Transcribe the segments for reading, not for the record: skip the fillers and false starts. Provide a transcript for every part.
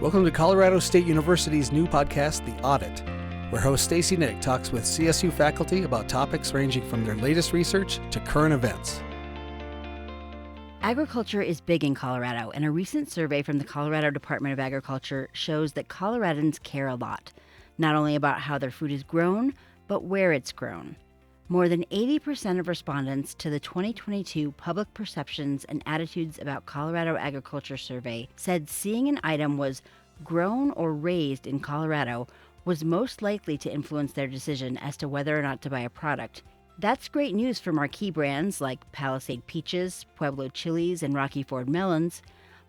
Welcome to Colorado State University's new podcast, The Audit, where host Stacy Nick talks with CSU faculty about topics ranging from their latest research to current events. Agriculture is big in Colorado, and a recent survey from the Colorado Department of Agriculture shows that Coloradans care a lot, not only about how their food is grown, but where it's grown. More than 80% of respondents to the 2022 Public Perceptions and Attitudes About Colorado Agriculture survey said seeing an item was grown or raised in Colorado was most likely to influence their decision as to whether or not to buy a product. That's great news for marquee brands like Palisade peaches, Pueblo chiles, and Rocky Ford melons,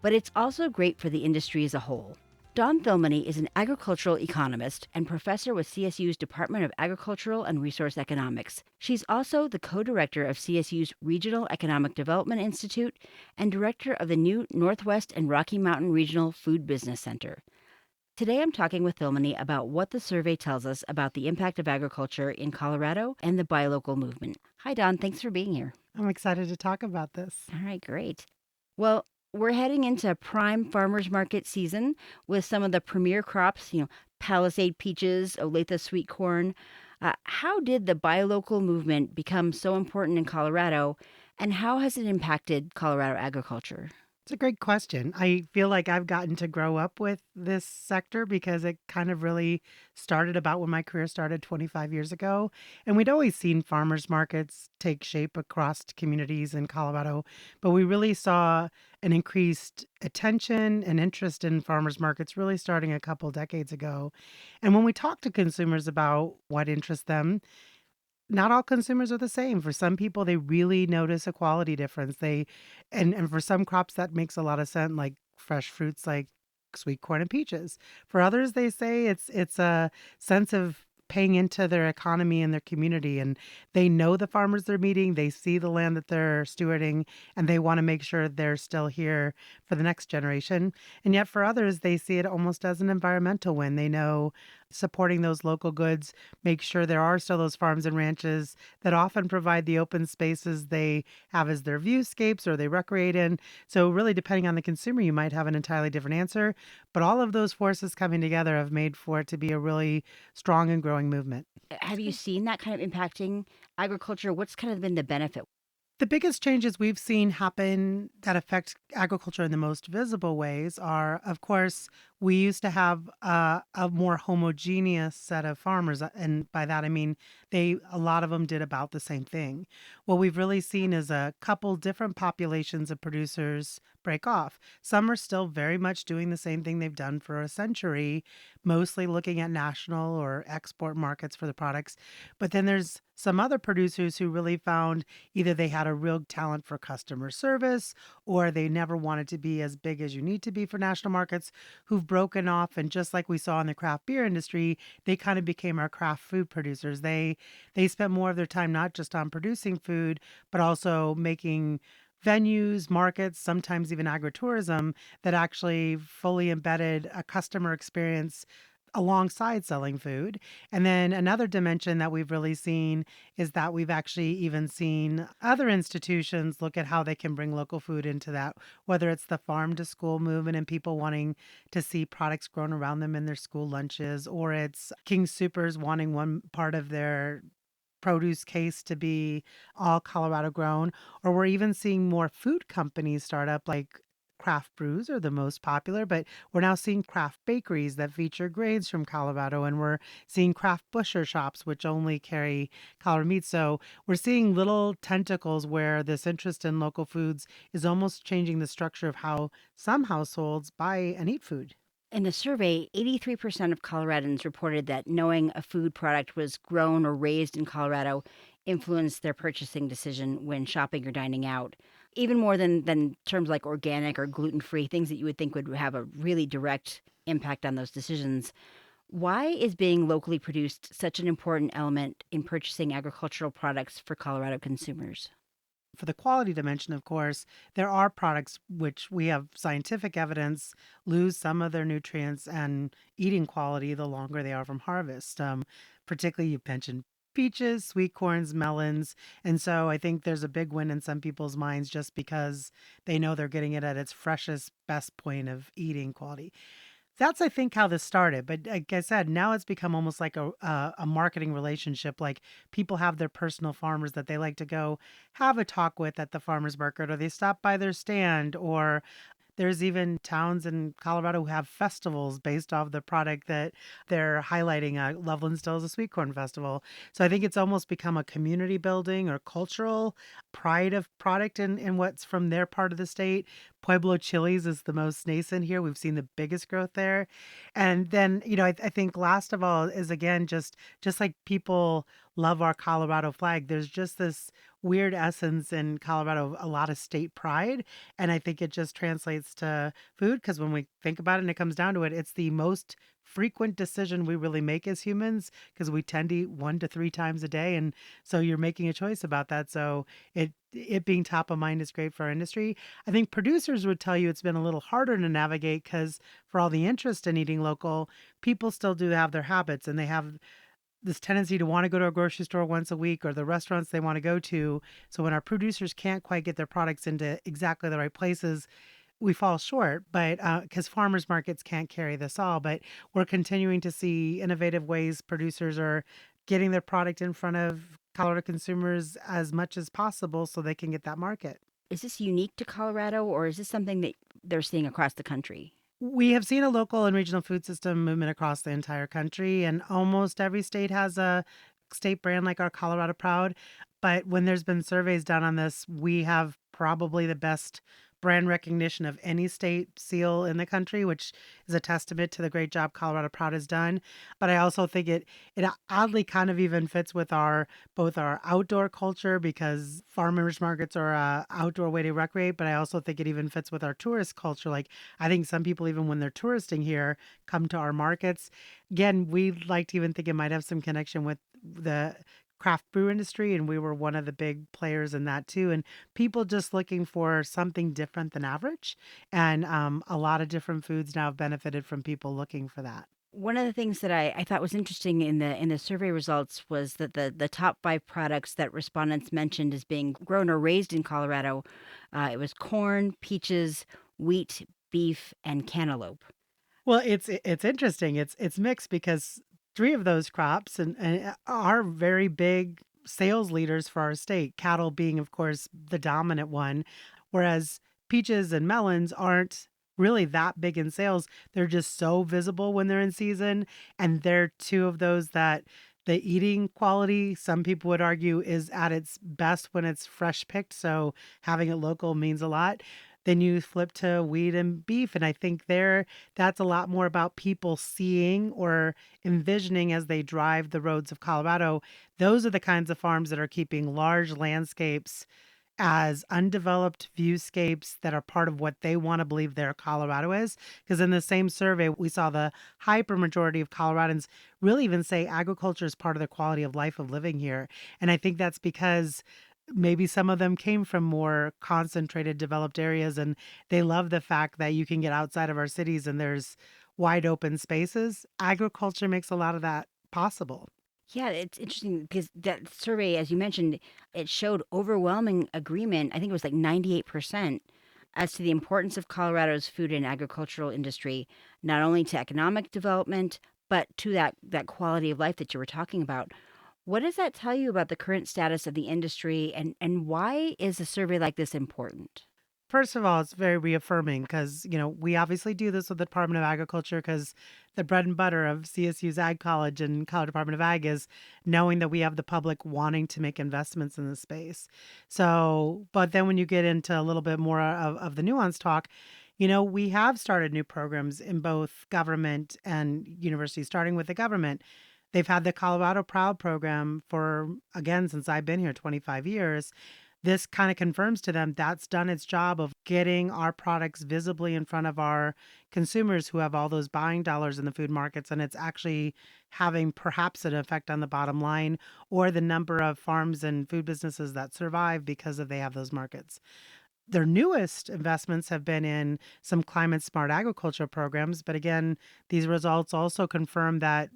but it's also great for the industry as a whole. Dawn Thilmany is an agricultural economist and professor with CSU's Department of Agricultural and Resource Economics. She's also the co-director of CSU's Regional Economic Development Institute and director of the new Northwest and Rocky Mountain Regional Food Business Center. Today I'm talking with Thilmany about what the survey tells us about the impact of agriculture in Colorado and the buy local movement. Hi, Dawn. Thanks for being here. I'm excited to talk about this. All right, great. Well, we're heading into prime farmers market season with some of the premier crops, Palisade peaches, Olathe sweet corn. How did the buy local movement become so important in Colorado, and how has it impacted Colorado agriculture? It's a great question. I feel like I've gotten to grow up with this sector because it kind of really started about when my career started 25 years ago. And we'd always seen farmers markets take shape across communities in Colorado, but we really saw an increased attention and interest in farmers markets really starting a couple decades ago. And when we talk to consumers about what interests them, not all consumers are the same. For some people, they really notice a quality difference. And for some crops that makes a lot of sense, like fresh fruits like sweet corn and peaches. For others, they say it's a sense of paying into their economy and their community, and they know the farmers they're meeting, they see the land that they're stewarding, and they want to make sure they're still here for the next generation. And yet for others, they see it almost as an environmental win. They know supporting those local goods, make sure there are still those farms and ranches that often provide the open spaces they have as their viewscapes or they recreate in. So really, depending on the consumer, you might have an entirely different answer. But all of those forces coming together have made for it to be a really strong and growing movement. Have you seen that kind of impacting agriculture? What's kind of been the benefit? The biggest changes we've seen happen that affect agriculture in the most visible ways are, of course, we used to have a more homogeneous set of farmers. And by that, I mean, a lot of them did about the same thing. What we've really seen is a couple different populations of producers break off. Some are still very much doing the same thing they've done for a century, mostly looking at national or export markets for the products. But then there's some other producers who really found either they had a real talent for customer service or they never wanted to be as big as you need to be for national markets, who've broken off. And just like we saw in the craft beer industry, they kind of became our craft food producers. They spent more of their time not just on producing food, but also making venues, markets, sometimes even agritourism that actually fully embedded a customer experience alongside selling food. And then another dimension that we've really seen is that we've actually even seen other institutions look at how they can bring local food into that, whether it's the farm to school movement and people wanting to see products grown around them in their school lunches, or it's King Soopers wanting one part of their produce case to be all Colorado grown, or we're even seeing more food companies start up, like craft brews are the most popular, but we're now seeing craft bakeries that feature grains from Colorado, and we're seeing craft butcher shops, which only carry Colorado meat. So we're seeing little tentacles where this interest in local foods is almost changing the structure of how some households buy and eat food. In the survey, 83% of Coloradans reported that knowing a food product was grown or raised in Colorado influenced their purchasing decision when shopping or dining out, even more than terms like organic or gluten-free, things that you would think would have a really direct impact on those decisions. Why is being locally produced such an important element in purchasing agricultural products for Colorado consumers? For the quality dimension, of course, there are products which we have scientific evidence lose some of their nutrients and eating quality the longer they are from harvest. Particularly, you mentioned peaches, sweet corns, melons. And so I think there's a big win in some people's minds just because they know they're getting it at its freshest, best point of eating quality. That's, I think, how this started. But like I said, now it's become almost like a marketing relationship. Like people have their personal farmers that they like to go have a talk with at the farmers market, or they stop by their stand, or there's even towns in Colorado who have festivals based off the product that they're highlighting. Loveland still has a sweet corn festival. So I think it's almost become a community building or cultural pride of product in what's from their part of the state. Pueblo chilies is the most nascent here. We've seen the biggest growth there. And then, I think last of all is again, just like people love our Colorado flag, there's just this weird essence in Colorado, a lot of state pride. And I think it just translates to food because when we think about it and it comes down to it, it's the most frequent decision we really make as humans because we tend to eat 1 to 3 times a day. And so you're making a choice about that. So it being top of mind is great for our industry. I think producers would tell you it's been a little harder to navigate because for all the interest in eating local, people still do have their habits and they have this tendency to want to go to a grocery store once a week or the restaurants they want to go to. So when our producers can't quite get their products into exactly the right places, we fall short. But because farmers markets can't carry this all, but we're continuing to see innovative ways producers are getting their product in front of Colorado consumers as much as possible so they can get that market. Is this unique to Colorado, or is this something that they're seeing across the country? We have seen a local and regional food system movement across the entire country, and almost every state has a state brand like our Colorado Proud. But when there's been surveys done on this, we have probably the best brand recognition of any state seal in the country, which is a testament to the great job Colorado Proud has done. But I also think it oddly kind of even fits with our both our outdoor culture because farmers markets are a outdoor way to recreate, but I also think it even fits with our tourist culture. Like I think some people even when they're touristing here come to our markets. Again, we like to even think it might have some connection with the craft brew industry and we were one of the big players in that too, and people just looking for something different than average, and a lot of different foods now have benefited from people looking for that. One of the things that I thought was interesting in the survey results was that the top five products that respondents mentioned as being grown or raised in Colorado, it was corn, peaches, wheat, beef, and cantaloupe. Well, it's interesting. It's mixed because three of those crops and are very big sales leaders for our state. Cattle being, of course, the dominant one, whereas peaches and melons aren't really that big in sales. They're just so visible when they're in season, and they're two of those that the eating quality, some people would argue, is at its best when it's fresh picked. So having it local means a lot. Then you flip to wheat and beef. And I think that's a lot more about people seeing or envisioning as they drive the roads of Colorado. Those are the kinds of farms that are keeping large landscapes as undeveloped viewscapes that are part of what they want to believe their Colorado is. Because in the same survey, we saw the hyper majority of Coloradans really even say agriculture is part of the quality of life of living here. And I think that's because maybe some of them came from more concentrated developed areas and they love the fact that you can get outside of our cities and there's wide open spaces. Agriculture makes a lot of that possible. Yeah, it's interesting because that survey, as you mentioned, it showed overwhelming agreement. I think it was like 98% as to the importance of Colorado's food and agricultural industry, not only to economic development, but to that quality of life that you were talking about. What does that tell you about the current status of the industry, and why is a survey like this important? First of all, it's very reaffirming because, we obviously do this with the Department of Agriculture because the bread and butter of CSU's Ag College and Colorado Department of Ag is knowing that we have the public wanting to make investments in this space. So, but then when you get into a little bit more of the nuanced talk, we have started new programs in both government and universities, starting with the government. They've had the Colorado Proud program for, again, since I've been here 25 years. This kind of confirms to them that's done its job of getting our products visibly in front of our consumers who have all those buying dollars in the food markets. And it's actually having perhaps an effect on the bottom line or the number of farms and food businesses that survive because of they have those markets. Their newest investments have been in some climate smart agriculture programs. But again, these results also confirm that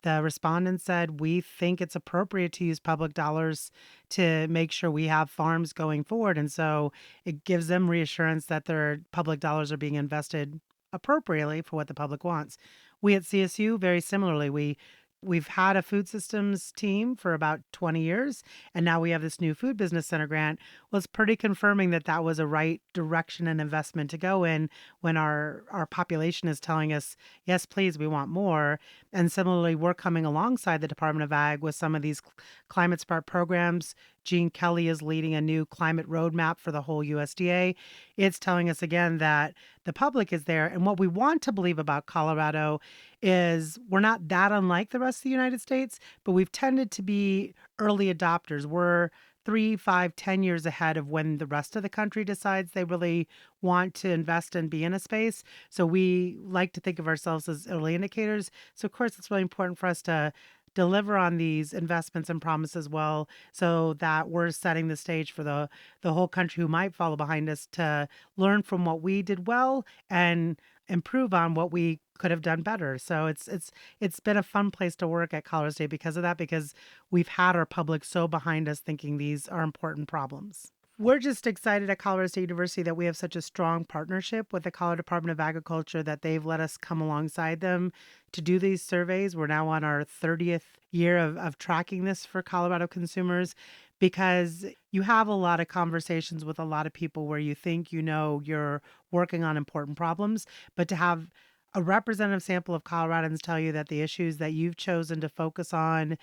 the respondents said, we think it's appropriate to use public dollars to make sure we have farms going forward. And so it gives them reassurance that their public dollars are being invested appropriately for what the public wants. We at CSU, very similarly, we've had a food systems team for about 20 years, and now we have this new food business center grant. Well, it's pretty confirming that that was a right direction and investment to go in when our population is telling us, yes, please, we want more. And similarly, we're coming alongside the Department of Ag with some of these climate smart programs. Gene Kelly is leading a new climate roadmap for the whole USDA. It's telling us again that the public is there. And what we want to believe about Colorado is we're not that unlike the rest of the United States, but we've tended to be early adopters. We're 3, 5, 10 years ahead of when the rest of the country decides they really want to invest and be in a space. So we like to think of ourselves as early indicators. So of course, it's really important for us to deliver on these investments and promises well, so that we're setting the stage for the whole country who might follow behind us to learn from what we did well and improve on what we could have done better. So it's been a fun place to work at Colorado State because of that, because we've had our public so behind us thinking these are important problems. We're just excited at Colorado State University that we have such a strong partnership with the Colorado Department of Agriculture that they've let us come alongside them to do these surveys. We're now on our 30th year of tracking this for Colorado consumers, because you have a lot of conversations with a lot of people where you think you're working on important problems, but to have a representative sample of Coloradans tell you that the issues that you've chosen to focus on,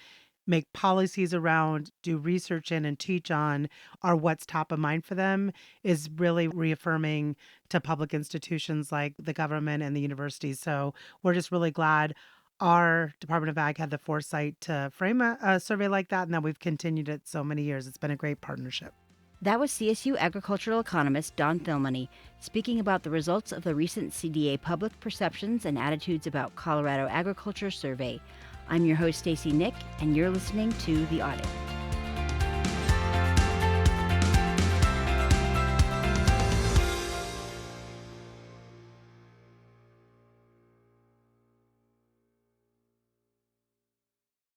make policies around, do research in, and teach on are what's top of mind for them is really reaffirming to public institutions like the government and the universities. So we're just really glad our Department of Ag had the foresight to frame a survey like that, and that we've continued it so many years. It's been a great partnership. That was CSU agricultural economist Dawn Thilmany speaking about the results of the recent CDA Public Perceptions and Attitudes About Colorado Agriculture survey. I'm your host, Stacey Nick, and you're listening to The Audit.